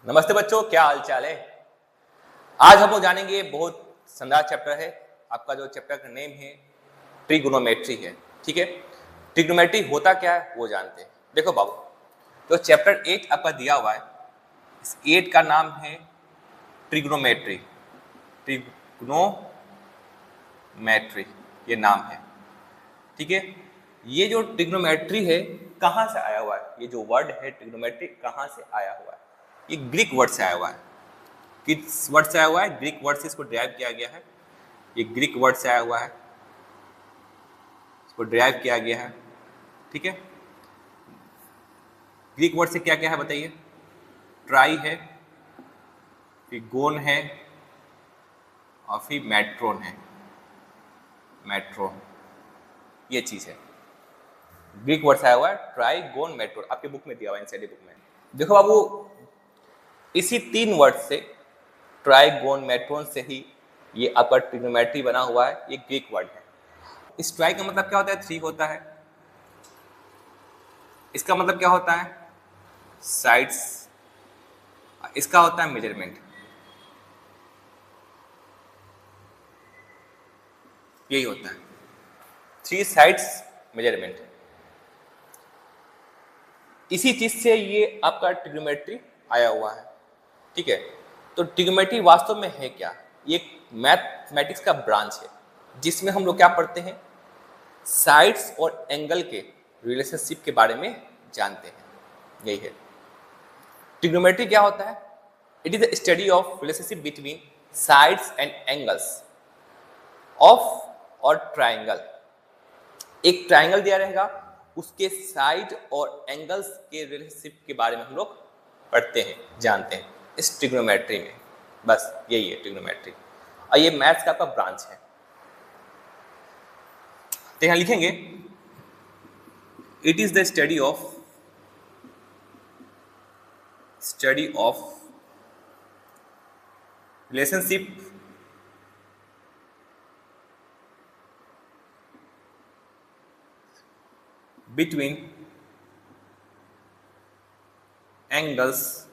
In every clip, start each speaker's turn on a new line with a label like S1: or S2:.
S1: नमस्ते बच्चों, क्या हाल चाल है। आज हम लोग जानेंगे बहुत शानदार चैप्टर है। आपका जो चैप्टर का नेम है ट्रिग्नोमेट्री है। ठीक है, ट्रिग्नोमेट्री होता क्या है वो जानते हैं। देखो बाबू, तो चैप्टर 8 आपका दिया हुआ है। इस 8 का नाम है ट्रिग्नोमेट्री। ट्रिग्नोमेट्री ये नाम है। ठीक है, ये जो ट्रिग्नोमेट्री है कहाँ से आया हुआ है, ये जो वर्ड है ट्रिग्नोमेट्री कहाँ से आया हुआ है, ये ग्रीक वर्ड से आया हुआ है। किस वर्ड से आया हुआ है? ग्रीक वर्ड से इसको ड्राइव किया गया है। ये ग्रीक वर्ड से आया हुआ है, इसको ड्राइव किया गया है। ठीक है, ग्रीक वर्ड से क्या क्या है बताइए। ट्राई है, फिर गोन है और फिर मेट्रोन है। मेट्रोन ये चीज है, ग्रीक वर्ड से आया हुआ है। ट्राई गोन मेट्रोन आपके बुक में दिया हुआ है, एनसीईआरटी बुक में। देखो बाबू, इसी 3 वर्ड से ट्राइगोन मेट्रोन से ही ये आपका ट्रिग्नोमेट्री बना हुआ है। ये ग्रीक वर्ड है। इस ट्राई का मतलब क्या होता है? 3 होता है। इसका मतलब क्या होता है? साइड्स। इसका होता है मेजरमेंट। यही होता है 3 साइड्स मेजरमेंट। इसी चीज से ये आपका ट्रिग्नोमेट्री आया हुआ है। ठीक है, तो ट्रिग्नोमेट्री वास्तव में है क्या? ये मैथमेटिक्स का ब्रांच है जिसमें हम लोग क्या पढ़ते हैं, साइड्स और एंगल के रिलेशनशिप के बारे में जानते हैं। यही है ट्रिग्नोमेट्री। क्या होता है? It is the study of relationship between sides and angles of और ट्राइंगल। एक ट्राइंगल दिया रहेगा, उसके साइड और एंगल्स के रिलेशनशिप के बारे में हम लोग पढ़ते हैं, जानते हैं इस ट्रिग्नोमेट्री में। बस यही है ट्रिग्नोमेट्री, और ये मैथ्स का ब्रांच है। तो यहां लिखेंगे it is the study of relationship between angles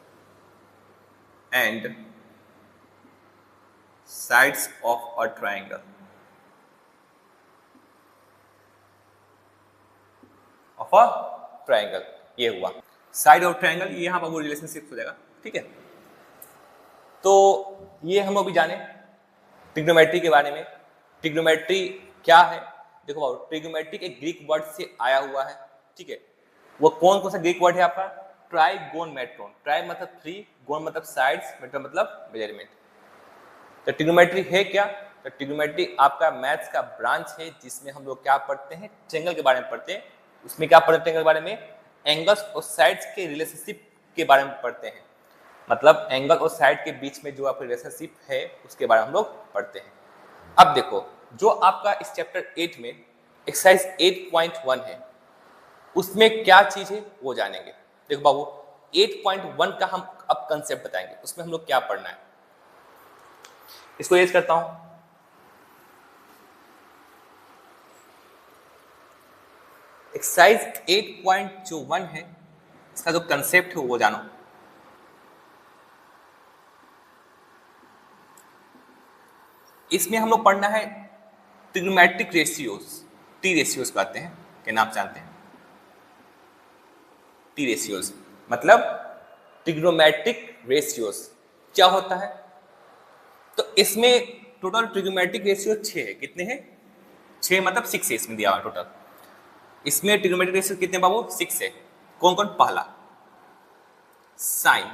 S1: and sides of a triangle of a triangle. ये हुआ साइड ऑफ ट्राइंगल, ये यहां पर वो रिलेशनशिप हो जाएगा। ठीक है, तो ये हम लोग भी जाने ट्रिग्नोमेट्री के बारे में। ट्रिग्नोमेट्री क्या है? देखो बाबू, ट्रिग्नोमेट्री एक ग्रीक वर्ड से आया हुआ है। ठीक है, वो कौन सा ग्रीक वर्ड है आपका? Trigon matron. ट्राई मतलब 3, गोन मतलब साइड्स, मेट्रोन मतलब मेजरमेंट। तो ट्रिग्नोमेट्री है क्या? तो ट्रिग्नोमेट्री आपका मैथ्स का ब्रांच है जिसमें हम लोग क्या पढ़ते हैं, ट्रायंगल के बारे में पढ़ते हैं। उसमें क्या पढ़ते हैं ट्रायंगल के बारे में? एंगल्स और साइड्स के रिलेशनशिप के बारे में पढ़ते हैं। मतलब एंगल और साइड के बीच में जो आपका रिलेशनशिप है उसके बारे में हम लोग पढ़ते हैं। अब देखो, जो आपका इस चैप्टर 8 में एक्सरसाइज 8.1 है, उसमें क्या चीज है वो जानेंगे। देखो बाबू, 8.1 का हम अब कंसेप्ट बताएंगे। उसमें हम लोग क्या पढ़ना है, इसको यूज करता हूं। एक्सरसाइज 8.1 है, इसका जो कंसेप्ट है वो जानो। इसमें हम लोग पढ़ना है ट्रिग्नोमेट्रिक रेशियोज। टी रेशियोज कहते हैं, क्या नाम जानते हैं? टी रेशियोज मतलब ट्रिग्नोमेट्रिक रेशियोज क्या होता है? तो इसमें टोटल ट्रिग्नोमेट्रिक रेशियो 6 है। कितने हैं? 6 मतलब 6 है इसमें दिया हुआ टोटल। इसमें ट्रिग्नोमेट्रिक रेशियो कितने बाबू? 6 है। कौन कौन? पहला साइन,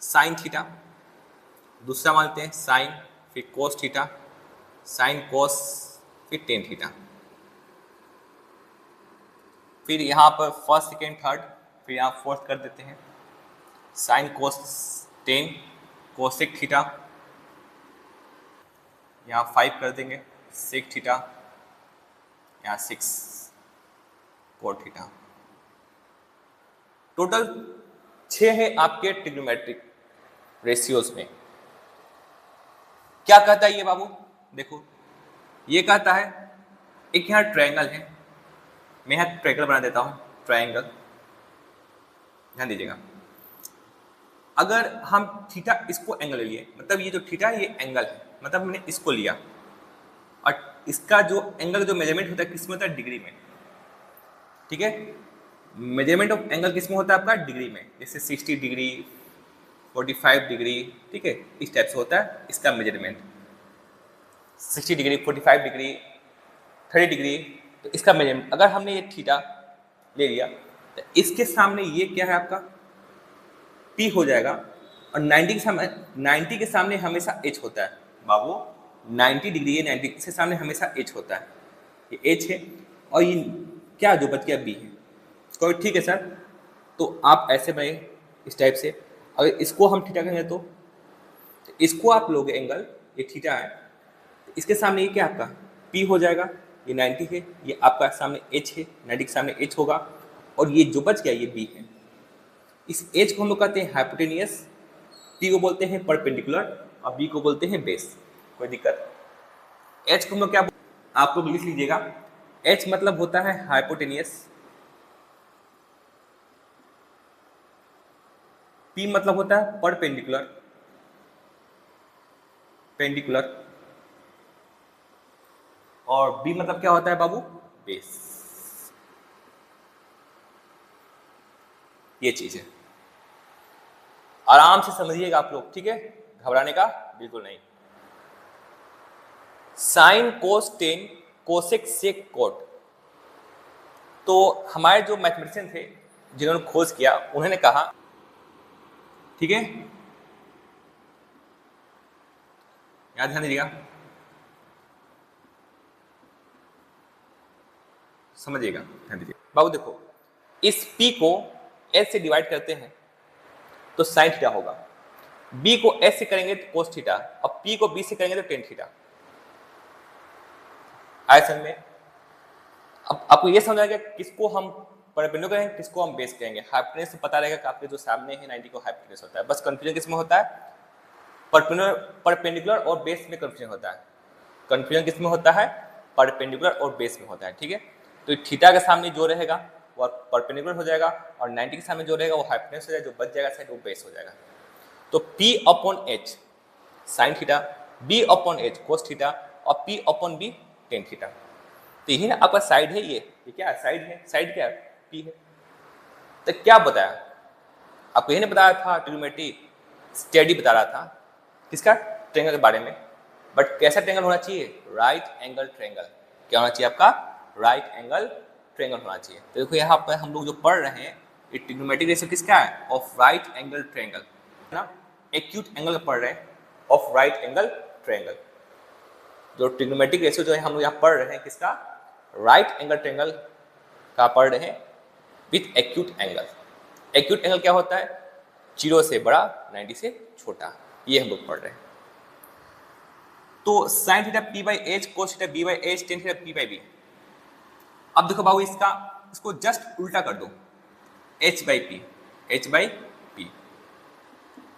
S1: साइन थीटा। दूसरा मानते हैं साइन, फिर कोस थीटा, साइन कोस, फिर टेन थीटा। फिर यहाँ पर फर्स्ट सेकेंड थर्ड, फिर यहाँ फोर्थ कर देते हैं। Sign cos tan, cosec theta, यहाँ 5 कर देंगे, सेक थीटा, यहाँ 6 कोट थीटा। टोटल 6 है आपके ट्रिग्नोमेट्रिक रेशियोज में। क्या कहता है ये बाबू? देखो, ये कहता है एक यहाँ ट्रायंगल है, मैं यहाँ ट्रायंगल बना देता हूं, ट्रायंगल, ध्यान दीजिएगा। अगर हम थीटा इसको एंगल ले लिए, मतलब ये जो थीटा है ये एंगल है, मतलब हमने इसको लिया, और इसका जो एंगल जो मेजरमेंट होता है किसमें होता है? डिग्री में, ठीक है। मेजरमेंट ऑफ एंगल किसमें होता है? आपका डिग्री में, जैसे 60 डिग्री, 45 डिग्री, ठीक है, इस टाइप से होता है इसका मेजरमेंट। 60 डिग्री, 45 डिग्री, 30 डिग्री, तो इसका मेजरमेंट अगर हमने ये थीटा ले लिया तो इसके सामने ये क्या है आपका? पी हो जाएगा, और 90 के सामने हमेशा एच होता है बाबू। 90 डिग्री है, 90 के सामने हमेशा एच होता है, ये एच है, और ये क्या जो बच गया बी है। कोई ठीक है सर, तो आप ऐसे बने इस टाइप से। अगर इसको हम थीटा कहेंगे तो इसको आप लोगे एंगल, ये थीटा है, तो इसके सामने ये क्या आपका पी हो जाएगा, ये 90 है, ये आपका सामने एच है, 90 के सामने एच होगा, और ये जो बच गया ये बी है। इस एच को हम लोग कहते हैं हाइपोटेनियस, पी को बोलते हैं परपेंडिकुलर, और बी को बोलते हैं बेस। कोई दिक्कत? एच को हम लोग क्या, आप लोग लिख लीजिएगा, एच मतलब होता है हाइपोटेनियस, पी मतलब होता है परपेंडिकुलर, पेंडिकुलर, और बी मतलब क्या होता है बाबू? बेस। ये चीज है, आराम से समझिएगा आप लोग, ठीक है, घबराने का बिल्कुल नहीं। Sign, cos, tan, cosec, sec, coat. तो हमारे जो मैथमेटिशियन थे जिन्होंने खोज किया, उन्होंने कहा, ठीक है, याद ध्यान दीजिएगा, समझिएगा, ध्यान दीजिए बाबू। देखो, इस p को s से डिवाइड करते हैं तो साइन थीटा होगा, b को s से करेंगे तो कोस थीटा, और p को b से करेंगे तो टेन थीटा। आए समझ में? अब आपको ये समझ आएगा किसको हम परपेंडिकुलर कहेंगे, किसको हम बेस कहेंगे। हाइपोटेन्यूज से पता रहेगा कि आपके जो सामने है 90 को हाइपोटेन्यूज होता है। बस कंफ्यूजन किसमें होता है? परपेंडिकुलर और बेस में कंफ्यूजन होता है। कंफ्यूजन किसमें होता है? परपेंडिकुलर और बेस में होता है, ठीक है। तो थीटा के सामने जो रहेगा वो परपेंडिकुलर हो जाएगा, और 90 के सामने जो रहेगा वो हाइपोटेन्यूज हो जाएगा, जो बच जाएगा साइड वो बेस हो जाएगा। तो P upon H sine theta, B upon H cos theta, और P upon B tan theta. तो यही ना आपका साइड है, ये क्या है? साइड है। साइड क्या है? P है। तो क्या बताया आपको? यही ने बताया था ट्रिग्नोमेट्री स्टडी बता रहा था किसका? ट्रायंगल के बारे में। बट कैसा ट्रायंगल होना चाहिए? Right angle triangle. क्या होना चाहिए आपका? राइट एंगल ट्रायंगल होना चाहिए। तो देखो यहाँ पर हम लोग जो पढ़ रहे हैं ये ट्रिग्नोमेट्रिक रेशियो किसका है? ऑफ राइट एंगल ट्रायंगल, है ना। एक्यूट एंगल पढ़ रहे हैं, ऑफ राइट एंगल ट्रायंगल। जो ट्रिग्नोमेट्रिक रेशियो जो है हम लोग यहाँ पढ़ रहे हैं किसका? राइट एंगल ट्रायंगल का पढ़ रहे हैं with acute angle. Acute angle क्या होता है? 0 से बड़ा, 90 से छोटा, ये हम लोग पढ़ रहे हैं। तो sine theta P by H, cos theta B by H, tan theta P by B. अब देखो बाबू इसको जस्ट उल्टा कर दो, H by P, H by P.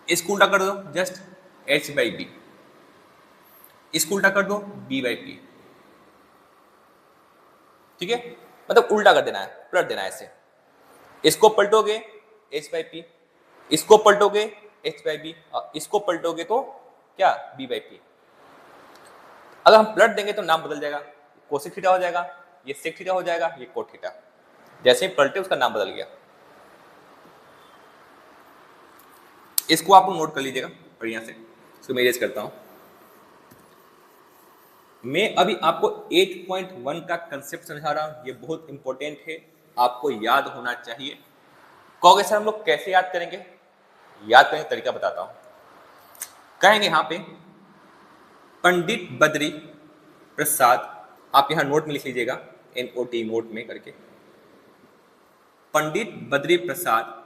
S1: इसको उल्टा कर दो जस्ट एच बाई बी, इसको उल्टा कर दो बी बाई पी, ठीक है। मतलब उल्टा कर देना है, पलट देना है ऐसे। इसको पलटोगे एच बाई पी, इसको पलटोगे एच बाई बी, और इसको पलटोगे तो क्या? B by P. अगर हम पलट देंगे तो नाम बदल जाएगा, कोसेक थीटा हो जाएगा, ये सेक थीटा हो जाएगा, ये कोट थीटा। जैसे ही पलटे उसका नाम बदल गया। इसको आप नोट कर लीजिएगा बढ़िया से, इसको मैं इरेज करता हूं। मैं अभी आपको 8.1 का कंसेप्ट समझा रहा हूं, ये बहुत इंपॉर्टेंट है, आपको याद होना चाहिए। कहोगे सर हम लोग कैसे याद करेंगे? याद करने का तरीका बताता हूं। कहेंगे यहां पे पंडित बद्री प्रसाद, आप यहां नोट में लिख लीजिएगा, NOT नोट में करके। पंडित बद्री प्रसाद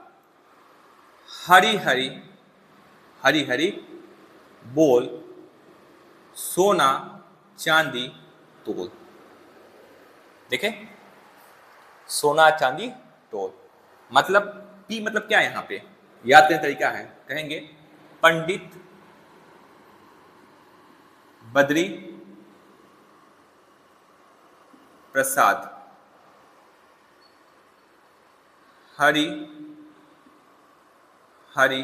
S1: हरी हरी हरी हरी बोल सोना चांदी तोल। देखें, सोना चांदी तोल, मतलब पी मतलब क्या है? यहां पे याद करने तरीका है, कहेंगे पंडित बद्री प्रसाद हरी हरी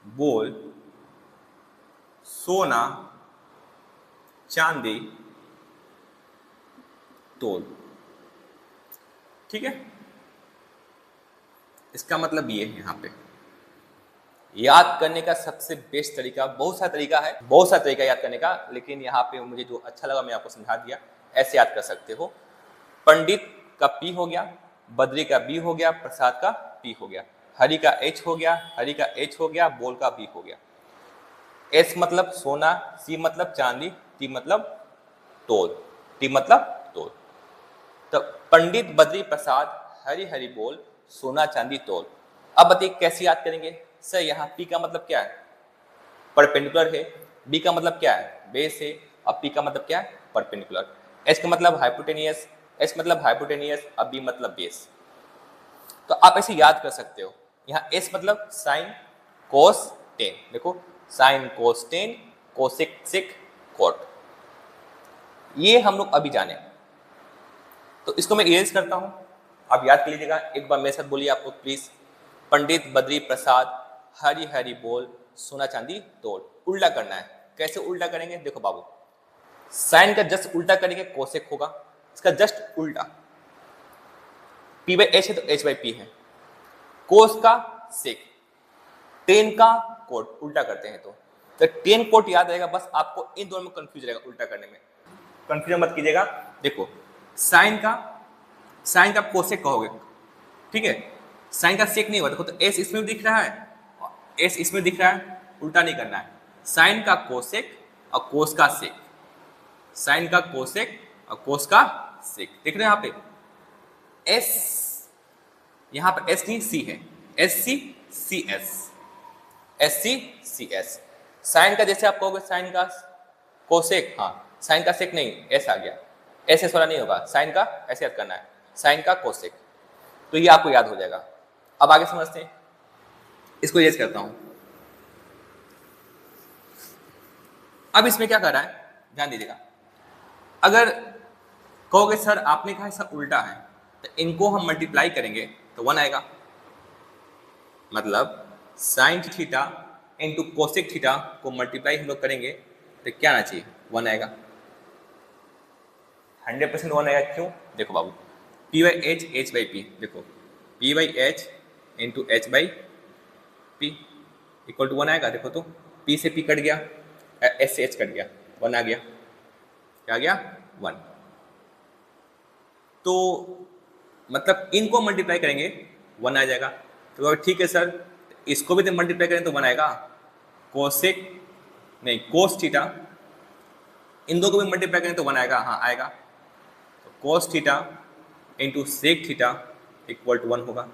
S1: बोल सोना चांदी तोल। ठीक है, इसका मतलब ये है यहाँ पे याद करने का सबसे बेस्ट तरीका, बहुत सा तरीका है, बहुत सा तरीका याद करने का, लेकिन यहाँ पे मुझे जो अच्छा लगा मैं आपको समझा दिया। ऐसे याद कर सकते हो, पंडित का पी हो गया, बद्री का बी हो गया, प्रसाद का पी हो गया, हरि का एच हो गया, हरि का एच हो गया, बोल का बी हो गया। एस मतलब सोना, सी मतलब चांदी, टी मतलब तोल, टी मतलब तोल। तो पंडित बद्री प्रसाद हरि हरि बोल सोना चांदी तोल। अब बताइए कैसे याद करेंगे सर? यहाँ पी का मतलब क्या है? परपेंडिकुलर है। बी का मतलब क्या है? बेस है। अब पी का मतलब क्या है? परपेंडिकुलर। एच का मतलब हाइपोटेनियस, एच मतलब हाइपोटेनियस, अब बी मतलब बेस। तो आप ऐसे याद कर सकते हो। यहाँ एस मतलब साइन कोस टेन, देखो sine cos tan cosec sec cot, ये हम लोग अभी जाने। तो इसको मैं इरेज करता हूं, आप याद कर लीजिएगा। एक बार मेरे साथ बोलिए आप लोग प्लीज। पंडित बद्री प्रसाद हरि हरि बोल सोना चांदी तोल। उल्टा करना है। कैसे उल्टा करेंगे? देखो बाबू, साइन का जस्ट उल्टा करेंगे कोसेक होगा, इसका जस्ट उल्टा। पी बाई एच है तो एच बाई पी है, कोस का सेक, टेन का कोट उल्टा करते हैं तो टेन कोट याद रहेगा। बस आपको इन दोनों में कंफ्यूज रहेगा उल्टा करने में, कंफ्यूजन मत कीजिएगा। देखो साइन का कोसेक कहोगे, ठीक है, साइन का सेक नहीं हुआ। देखो तो एस इसमें दिख रहा है, एस इसमें दिख रहा है, उल्टा नहीं करना है। साइन का कोसेक और कोस का सेक, साइन का कोसेक और कोस का सेक, देख रहे हैं यहाँ पे एस, यहाँ पे एस नहीं सी है, S C C S, S C C S. Sine का जैसे आप कहोगे साइन का कोसेक, हाँ साइन का सेक नहीं, एस आ गया, एस एस वाला नहीं होगा, साइन का ऐसे याद करना है, साइन का कोसेक। तो ये आपको याद हो जाएगा। अब आगे समझते हैं, इसको इरेज करता हूं। अब इसमें क्या कर रहा है ध्यान दीजिएगा। अगर कहोगे सर आपने कहा ऐसा उल्टा है, तो इनको हम मल्टीप्लाई करेंगे तो 1 आएगा। मतलब sine theta into cosec theta को मल्टीप्लाई हम लोग करेंगे तो क्या आना चाहिए? 1 आएगा, 100% 1 आएगा। क्यों? देखो बाबू, P by H H by P, देखो P by H into H by P equal to 1 आएगा। देखो तो पी से पी कट गया, एस से एच कट गया, 1 आ गया। क्या आ गया? 1। तो मतलब इनको मल्टीप्लाई करेंगे 1 आ जाएगा। तो ठीक है सर, इसको भी तो मल्टीप्लाई करें तो 1 आएगा। कोसेक नहीं कोस थीटा, इन दो को भी मल्टीप्लाई करें तो 1 आएगा, हाँ आएगा। तो cos theta into sec theta equal to 1 होगा।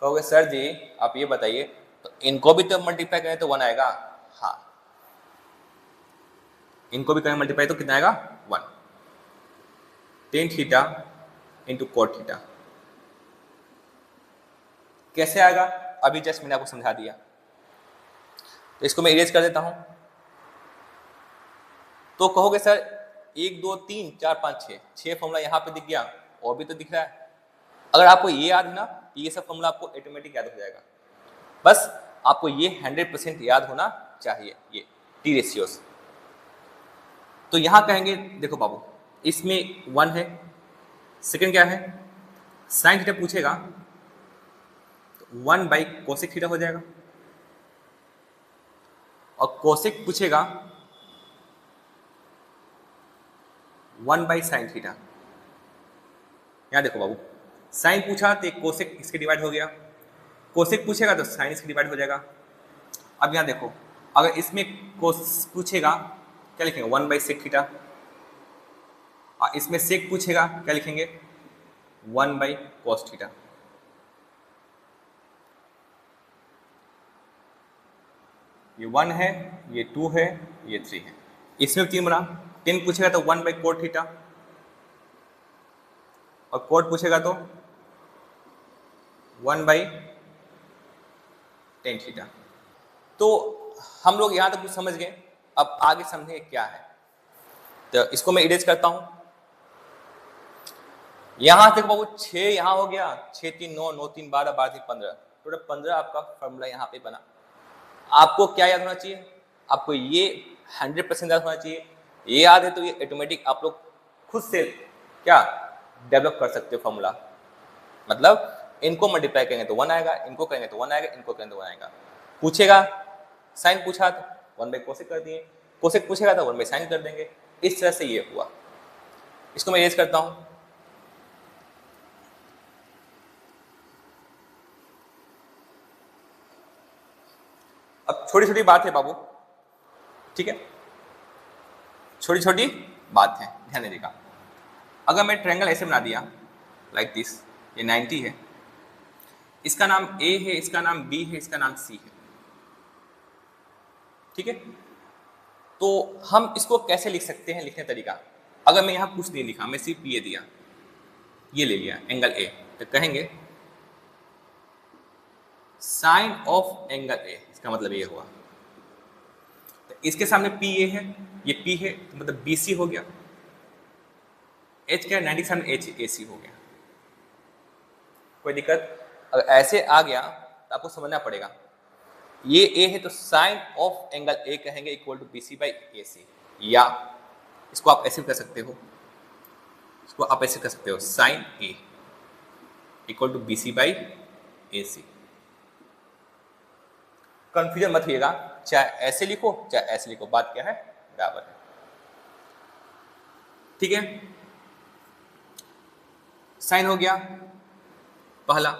S1: कहोगे सर जी आप ये बताइए, तो इनको भी तो मल्टीप्लाई करें तो 1 आएगा, हाँ इनको भी करें मल्टीप्लाई तो कितना आएगा? 1। Tan theta into cot theta कैसे आएगा? अभी जस्ट मैंने आपको समझा दिया। तो इसको मैं इरेज कर देता हूं। तो कहोगे सर 1 2 3 4 5 6 फॉर्मूला यहाँ पे दिख गया, और भी तो दिख रहा है। अगर आपको ये याद है ना, ये सब फॉर्मूला आपको ऑटोमेटिक याद हो जाएगा। बस आपको ये 100% याद होना चाहिए, ये टी रेशियोस। तो यहां कहेंगे देखो बाबू, इसमें 1 है, सेकंड क्या है? साइन थीटा पूछेगा तो 1 बाई कोसेक थीटा हो जाएगा, और कोसेक पूछेगा 1 बाई साइन थीटा। यहां देखो बाबू, साइन पूछा तो कोसेक इसके डिवाइड हो गया, कोसेक पूछेगा तो साइन इसके डिवाइड हो जाएगा। अब यहां देखो, अगर इसमें कोस पूछेगा क्या लिखेंगे? 1 बाई सेक थीटा, और इसमें सेक पूछेगा क्या लिखेंगे? 1 बाई कोस थीटा। ये 1 है, ये 2 है, ये 3 है। इसमें 3 बना, 10 पूछेगा तो 1 बाई कोट थीटा, और कोट पूछेगा तो 1 बाई टेन थीटा। तो हम लोग यहां तक कुछ समझ गए, अब आगे समझेंगे क्या है। तो इसको मैं इरेज करता हूं। यहां तक बाबू 6 यहां हो गया, 6 3 9 9 3 12 12 3 15, टोटल 15 आपका फॉर्मूला यहाँ पे बना। आपको क्या याद होना चाहिए, आपको ये 100% याद होना चाहिए। ये याद है तो ये ऑटोमेटिक आप लोग खुद से क्या डेवलप कर सकते हो फॉर्मूला। मतलब इनको मल्टीप्लाई करेंगे तो 1 आएगा, इनको करेंगे तो 1 आएगा, इनको करेंगे तो 1 आएगा। पूछेगा साइन पूछा तो 1 बाई कोसेक कर दिए, कोसेक पूछेगा तो 1 बाई साइन कर देंगे। इस तरह से ये हुआ। इसको मैं इरेज करता हूं। अब छोटी छोटी बात है बाबू, ठीक है, छोटी छोटी बात है, ध्यान दीजिएगा। अगर मैं ट्रायंगल ऐसे बना दिया लाइक दिस, ये 90 है, इसका नाम ए है, इसका नाम बी है, इसका नाम सी है, ठीक है। तो हम इसको कैसे लिख सकते हैं, लिखने तरीका। अगर मैं यहां कुछ नहीं लिखा, मैं सिर्फ ये दिया, ये ले लिया एंगल ए, तो कहेंगे साइन ऑफ एंगल ए, इसका मतलब ये हुआ। तो इसके सामने पी ए है, ये पी है, तो मतलब बी सी हो गया। एच क्या है, 90 के सामने एच ए सी हो गया। कोई दिक्कत? अगर ऐसे आ गया तो आपको समझना पड़ेगा, ये ए है तो साइन ऑफ एंगल ए कहेंगे equal to B C by A C, या इसको आप ऐसे कर सकते हो, इसको आप ऐसे कर सकते हो sine A equal to B C by A C. Confusion मत होइएगा, चाहे ऐसे लिखो चाहे ऐसे लिखो, बात क्या है, बराबर है, ठीक है। साइन हो गया पहला।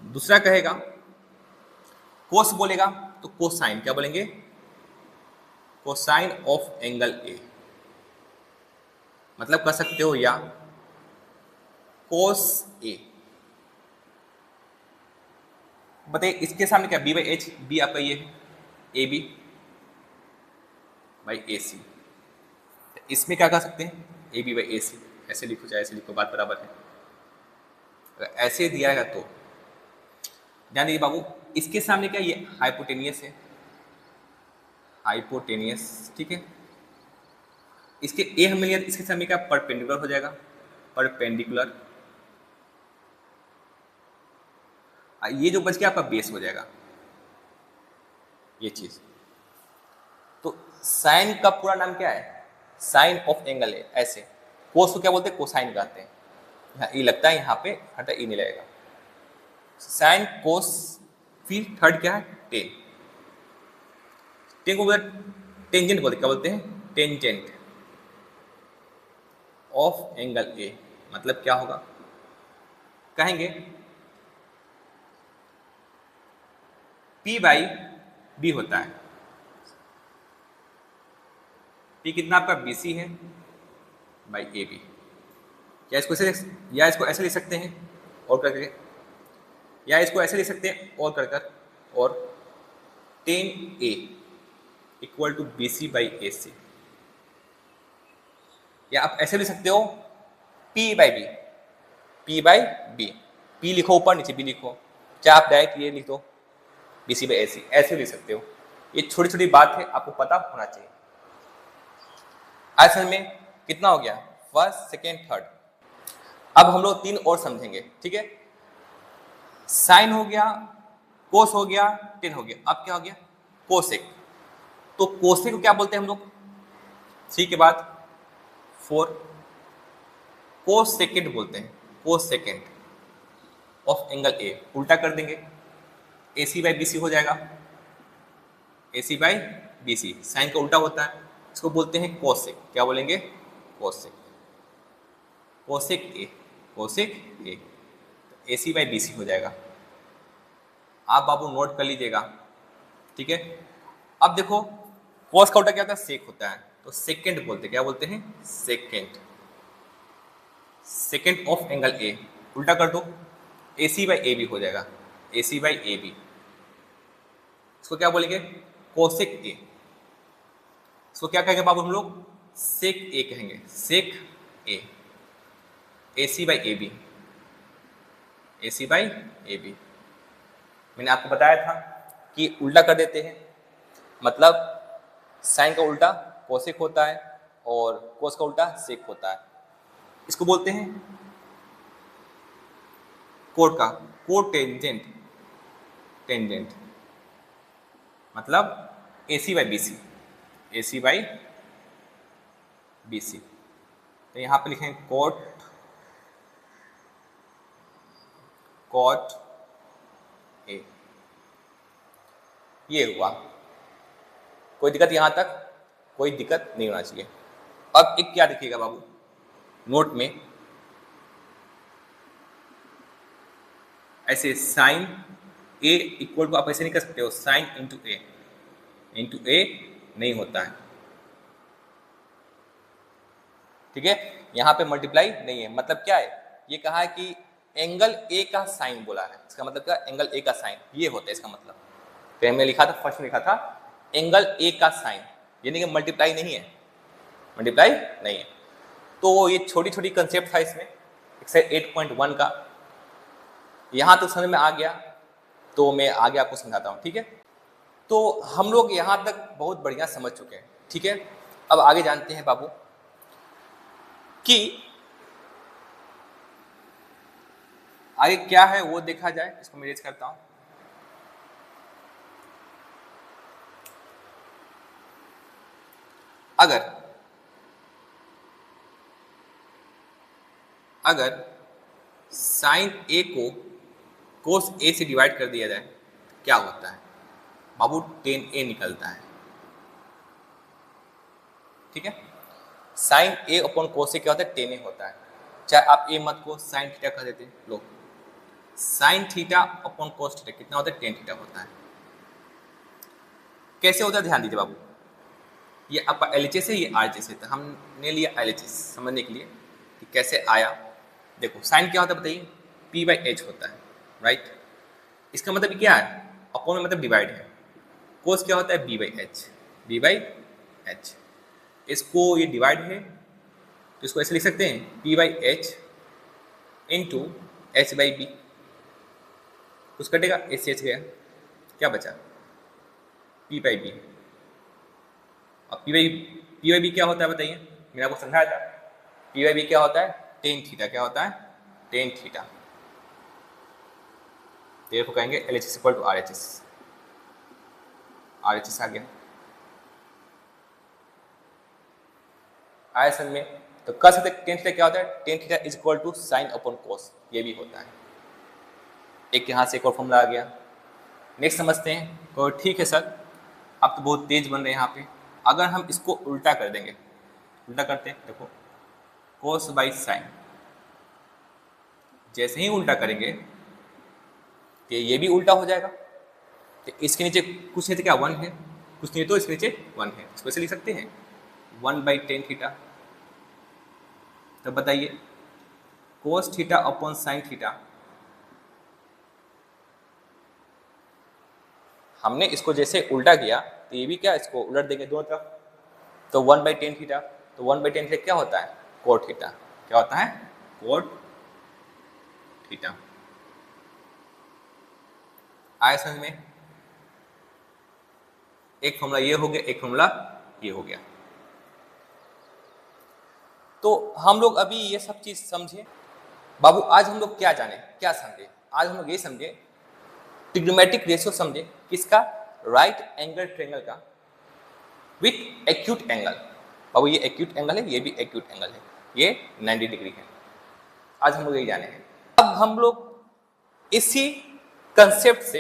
S1: दूसरा कहेगा कोस बोलेगा तो कोसाइन, क्या बोलेंगे, कोसाइन ऑफ एंगल ए, मतलब कर सकते हो या कोस ए। बताइए इसके सामने क्या, बी बाई एच, बी आपका ये है, ए बी बाई ए सी। इसमें क्या कर सकते हैं, ए बी बाई ए सी, ऐसे लिखो चाहे ऐसे लिखो, बात बराबर है। अगर ऐसे दिया है तो ध्यान दीजिए बाबू, इसके सामने क्या, ये हाइपोटेनियस है, हाइपोटेनियस, ठीक है। इसके ए हम लिया, इसके सामने क्या परपेंडिकुलर हो जाएगा, परपेंडिकुलर। ये जो बच गया आपका बेस हो जाएगा, ये चीज। तो साइन का पूरा नाम क्या है, साइन ऑफ एंगल है, ऐसे। कोस को क्या बोलते हैं, कोसाइन कहते हैं। यहाँ ई लगता है, यहाँ पे हटा ई नहीं लगेगा, साइन कोस। फिर थर्ड क्या है, टेन। टेन को टेंजेंट बोलते, क्या बोलते हैं, टेंजेंट ऑफ एंगल ए, मतलब क्या होगा, कहेंगे P बाई बी होता है। P कितना आपका BC है बाई ए बी। या इसको ऐसे लिख सकते हैं और करके, या इसको ऐसे लिख सकते हैं और कर और 10A equal to B C by A C. या आप ऐसे लिख सकते हो P by B, P by B, P लिखो ऊपर, नीचे B लिखो, चाहे आप डायरेक्ट ये लिख दो बी सी बाई ए सी, ऐसे लिख सकते हो। ये छोटी छोटी बात है, आपको पता होना चाहिए। आज में कितना हो गया, फर्स्ट सेकेंड थर्ड। अब हम लोग 3 और समझेंगे, ठीक है। साइन हो गया, कोस हो गया, टेन हो गया, अब क्या हो गया, कोसेक। तो कोसेक को क्या बोलते हैं हम लोग, 3 के बाद 4, कोस सेकेंड बोलते हैं, कोस सेकेंड ऑफ एंगल ए। उल्टा कर देंगे, ए सी बाई बी सी हो जाएगा, ए C by B C. Sign का उल्टा होता है, इसको बोलते हैं कोसेक, क्या बोलेंगे, cosec, cosec A, cosec A, A C by B C हो जाएगा। आप बाबू नोट कर लीजिएगा, ठीक है। अब देखो कोस का उल्टा क्या होता है, सेक होता है, तो सेकेंड बोलते हैं, क्या बोलते हैं, सेकेंड, सेकेंड ऑफ एंगल ए। उल्टा कर दो, ए सी बाई ए बी हो जाएगा, ए सी बाई ए बी। इसको क्या बोलेंगे, कोसेक ए। इसको क्या कहेंगे बाबू हम लोग, सेक ए कहेंगे, sec A, A C by A B, A C by A B. मैंने आपको बताया था कि उल्टा कर देते हैं, मतलब साइन का उल्टा कोसेक होता है और कोस का उल्टा सेक होता है। इसको बोलते हैं कोट का कोटेंजेंट टेंजेंट, मतलब AC by BC, AC by BC। तो यहाँ पे लिखेंगे कॉट A। ये हुआ, कोई दिक्कत यहाँ तक? कोई दिक्कत नहीं होना चाहिए। अब एक क्या देखिएगा बाबू नोट में, ऐसे साइन A इक्वल टू, आप ऐसे नहीं कर सकते हो साइन इंटू ए नहीं होता है, ठीक है। यहाँ पे मल्टीप्लाई नहीं है, मतलब क्या है, ये कहा है कि एंगल A का साइन बोला है, इसका मतलब क्या, एंगल A का साइन ये होता है इसका मतलब। तो हमने लिखा था, फर्स्ट में लिखा था एंगल A का साइन, यानी कि मल्टीप्लाई नहीं है, मल्टीप्लाई नहीं है। तो ये छोटी छोटी कंसेप्ट था इसमें एक्सरसाइज 8.1 का, यहाँ तक समझ में आ गया तो मैं आगे आपको समझाता हूँ, ठीक है। तो हम लोग यहाँ तक बहुत बढ़िया समझ चुके हैं, ठीक है। अब आगे जानते हैं बाबू कि आगे क्या है वो देखा जाए। इसको मैं रेज करता हूँ। अगर साइन A को कोस A से डिवाइड कर दिया जाए क्या होता है बाबू, tan A निकलता है, ठीक है। Sine A upon cos A क्या होता है, tan A होता है। चाहे आप A मत को साइन थीटा कह देते, लो sine theta upon cos theta कितना होता है, tan थीटा होता है। कैसे होता है ध्यान दीजिए बाबू, ये आपका LHS है, ये RHS है, तो हमने लिया LHS समझने के लिए कि कैसे आया। देखो साइन क्या होता है बताइए, P/H होता है, राइट। इसका मतलब क्या है, अपॉन मतलब डिवाइड है। कोस क्या होता है, B/H। इसको ये डिवाइड है तो इसको ऐसे लिख सकते हैं P/H इंटू H/B। कुछ कटेगा, H गया, क्या बचा P/B। अब P/B क्या होता है बताइए, मैंने आपको समझाया था P/B क्या होता है, टेन थीटा। क्या होता है, टेन थीटा। देखो कहेंगे LHS equal to RHS, RHS आ गया आया समझ में। तो कह सकते टेन थीटा क्या होता है, tan theta is equal to sine upon cos, ये भी होता है। एक यहाँ से एक और फॉर्मूला आ गया। नेक्स्ट समझते हैं। तो ठीक है सर आप तो बहुत तेज बन रहे हैं यहाँ पे। अगर हम इसको उल्टा कर देंगे, उल्टा करते हैं, देखो कोस बाई साइन, जैसे ही उल्टा करेंगे तो ये भी उल्टा हो जाएगा। तो इसके नीचे कुछ नहीं तो क्या 1 है, कुछ नहीं तो इसके नीचे 1 है, इसको ऐसे लिख सकते हैं 1/tan थीटा। तब बताइए cos theta upon sine theta, हमने इसको जैसे उल्टा किया तो ये भी क्या, इसको उलट देंगे दोनों तरफ, तो 1/tan थीटा। तो 1/tan थीटा क्या होता है, कोट थीटा। क्या होता है, कोट थीटा। आया समझ में। एक फॉर्मूला ये हो गया, एक फॉर्मूला ये हो गया। तो हम लोग अभी ये सब चीज समझे बाबू। आज हम लोग क्या जाने, क्या समझे, आज हम लोग ये समझे ट्रिग्नोमेट्रिक रेशियो समझे, किसका, राइट एंगल ट्रायंगल का विथ एक्यूट एंगल। बाबू ये एक्यूट एंगल है, ये भी एक्यूट एंगल है, ये 90 डिग्री है। आज हम लोग यही जाने हैं। अब हम लोग इसी कंसेप्ट से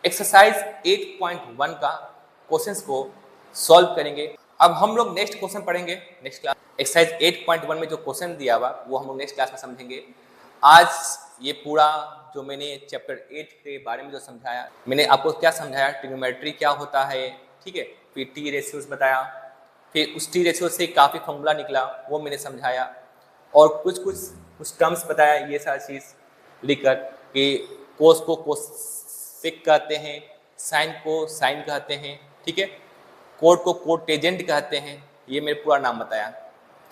S1: एक्सरसाइज 8.1 का क्वेश्चंस को सॉल्व करेंगे। अब हम लोग नेक्स्ट क्वेश्चन पढ़ेंगे नेक्स्ट क्लास। एक्सरसाइज 8.1 में जो क्वेश्चन दिया हुआ वो हम लोग नेक्स्ट क्लास में समझेंगे। आज ये पूरा जो मैंने चैप्टर 8 के बारे में जो समझाया, मैंने आपको क्या समझाया, ट्रिग्नोमेट्री क्या होता है, ठीक है, फिर टी रेशियोज बताया, फिर उस टी रेशियो से काफ़ी फॉर्मूला निकला वो मैंने समझाया, और कुछ टर्म्स बताया, ये सारी चीज़ लिखकर कि कोस को कोसेक कहते हैं, साइन को साइन कहते हैं, ठीक है, कोट को कोट टेजेंट कहते हैं, ये मेरे पूरा नाम बताया,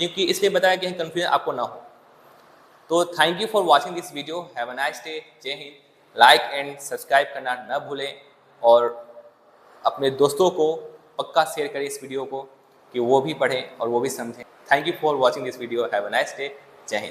S1: क्योंकि इसलिए बताया कि कन्फ्यूजन आपको ना हो। तो thank you for watching this video, have a nice day, जय हिंद। लाइक एंड सब्सक्राइब करना न भूलें, और अपने दोस्तों को पक्का शेयर करें इस वीडियो को कि वो भी पढ़ें और वो भी समझें। Thank you for watching this video, have a nice day, जय हिंद।